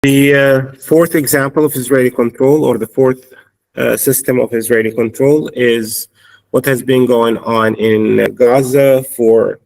The fourth example of Israeli control, or the fourth system of Israeli control, is what has been going on in Gaza for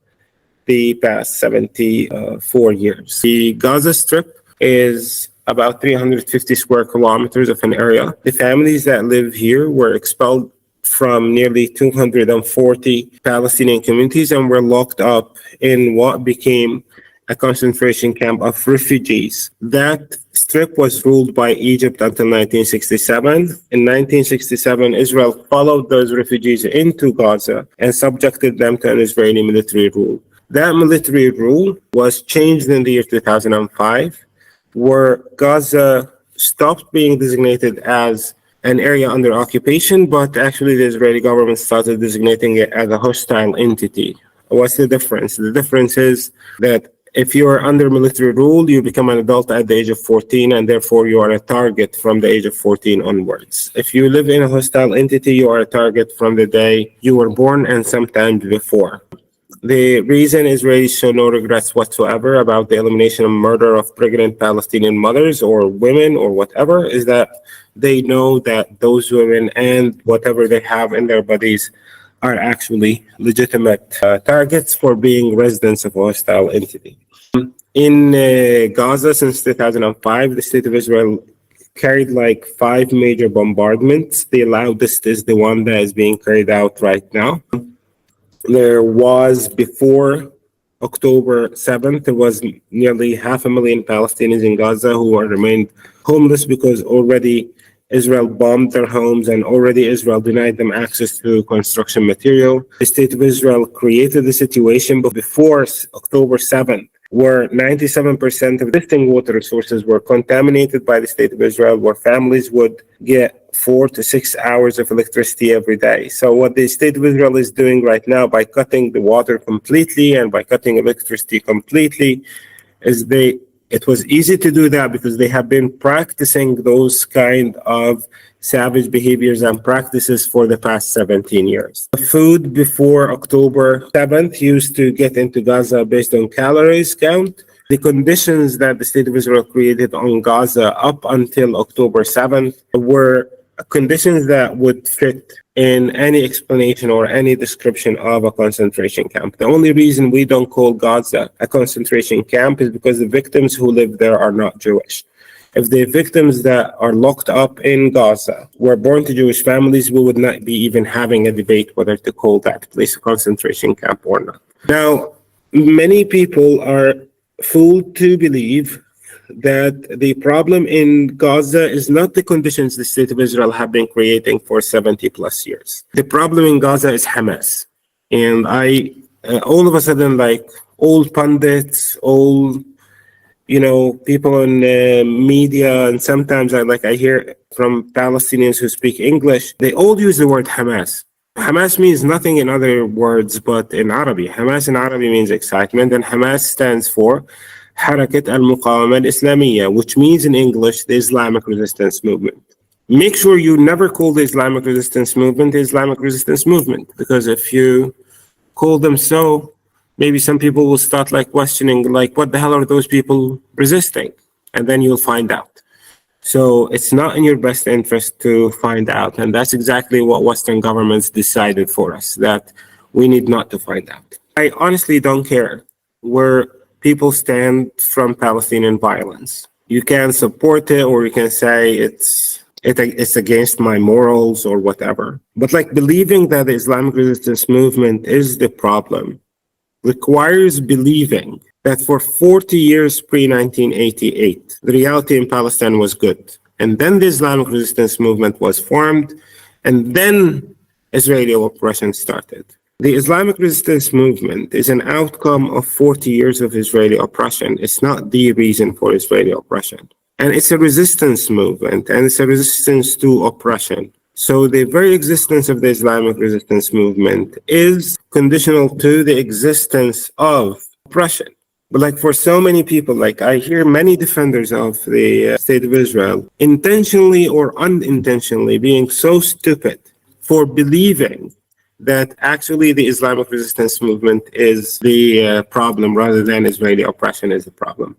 the past 74 years. The Gaza Strip is about 350 square kilometers of an area. The families that live here were expelled from nearly 240 Palestinian communities and were locked up in what became a concentration camp of refugees. That strip was ruled by Egypt until 1967. In 1967, Israel followed those refugees into Gaza and subjected them to an Israeli military rule. That military rule was changed in the year 2005, where Gaza stopped being designated as an area under occupation, but actually the Israeli government started designating it as a hostile entity. What's the difference? The difference is that if you are under military rule, you become an adult at the age of 14, and therefore you are a target from the age of 14 onwards. If you live in a hostile entity, you are a target from the day you were born and sometimes before. The reason Israelis show no regrets whatsoever about the elimination and murder of pregnant Palestinian mothers or women or whatever is that they know that those women and whatever they have in their bodies are actually legitimate targets for being residents of a hostile entity. In Gaza since 2005, the state of Israel carried like 5 major bombardments. The loudest is the one that is being carried out right now. There was, before October 7th, there was nearly 500,000 Palestinians in Gaza who remained homeless because already Israel bombed their homes and already Israel denied them access to construction material. The state of Israel created the situation before October 7th, where 97% of existing water resources were contaminated by the state of Israel, where families would get 4 to 6 hours of electricity every day. So what the state of Israel is doing right now by cutting the water completely and by cutting electricity completely is it was easy to do that because they have been practicing those kind of savage behaviors and practices for the past 17 years. The food before October 7th used to get into Gaza based on calories count. The conditions that the state of Israel created on Gaza up until October 7th were conditions that would fit in any explanation or any description of a concentration camp. The only reason we don't call Gaza a concentration camp is because the victims who live there are not Jewish. If the victims that are locked up in Gaza were born to Jewish families, we would not be even having a debate whether to call that place a concentration camp or not. Now, many people are fooled to believe that the problem in Gaza is not the conditions the state of Israel have been creating for 70 plus years. The problem in Gaza is Hamas. And all of a sudden, like old pundits, people in media, and sometimes I hear from Palestinians who speak English, they all use the word Hamas. Hamas means nothing in other words but in Arabic. Hamas in Arabic means excitement, and Hamas stands for Harakat al-Muqawama al-Islamiyya, which means in English, the Islamic Resistance Movement. Make sure you never call the Islamic Resistance Movement the Islamic Resistance Movement, because if you call them so, maybe some people will start questioning, what the hell are those people resisting? And then you'll find out. So it's not in your best interest to find out. And that's exactly what Western governments decided for us, that we need not to find out. I honestly don't care where people stand from Palestinian violence. You can support it, or you can say it's against my morals or whatever. But believing that the Islamic Resistance Movement is the problem requires believing that for 40 years pre-1988, the reality in Palestine was good. And then the Islamic Resistance Movement was formed, and then Israeli oppression started. The Islamic Resistance Movement is an outcome of 40 years of Israeli oppression. It's not the reason for Israeli oppression. And it's a resistance movement, and it's a resistance to oppression. So the very existence of the Islamic Resistance Movement is conditional to the existence of oppression. But for so many people, I hear many defenders of the state of Israel intentionally or unintentionally being so stupid for believing that actually the Islamic Resistance Movement is the problem rather than Israeli oppression is the problem.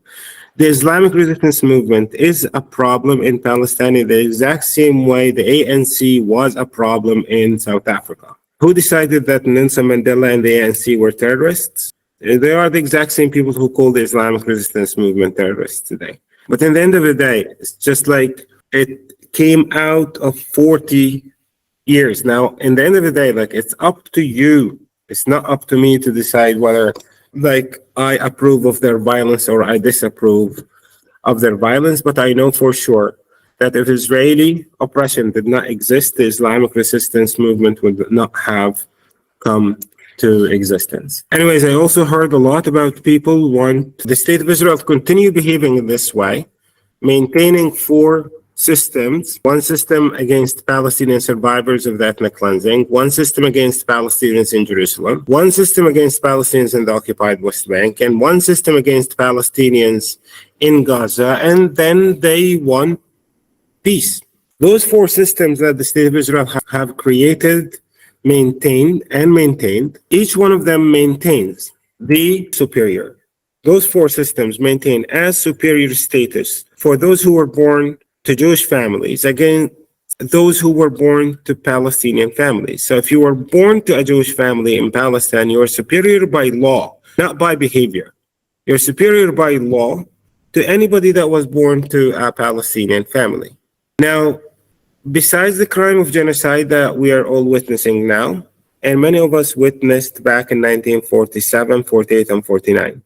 The Islamic resistance movement is a problem in Palestine in the exact same way the ANC was a problem in South Africa. Who decided that Nelson Mandela and the ANC were terrorists? They are the exact same people who call the Islamic resistance movement terrorists today. But in the end of the day, it's just like it came out of 40 years. Now, in the end of the day, like, it's up to you. It's not up to me to decide whether, like, I approve of their violence or I disapprove of their violence. But I know for sure that if Israeli oppression did not exist, the Islamic resistance movement would not have come to existence. Anyways, I also heard a lot about people want the state of Israel to continue behaving in this way, maintaining four systems: one system against Palestinian survivors of the ethnic cleansing, one system against Palestinians in Jerusalem, one system against Palestinians in the occupied West Bank, and one system against Palestinians in Gaza, and then they want peace. Those four systems that the state of Israel have created, maintained, each one of them maintains the superior. Those four systems maintain as superior status for those who were born to Jewish families against those who were born to Palestinian families. So if you were born to a Jewish family in Palestine, you are superior by law, not by behavior. You're superior by law to anybody that was born to a Palestinian family. Now, besides the crime of genocide that we are all witnessing now, and many of us witnessed back in 1947, 48, and 49,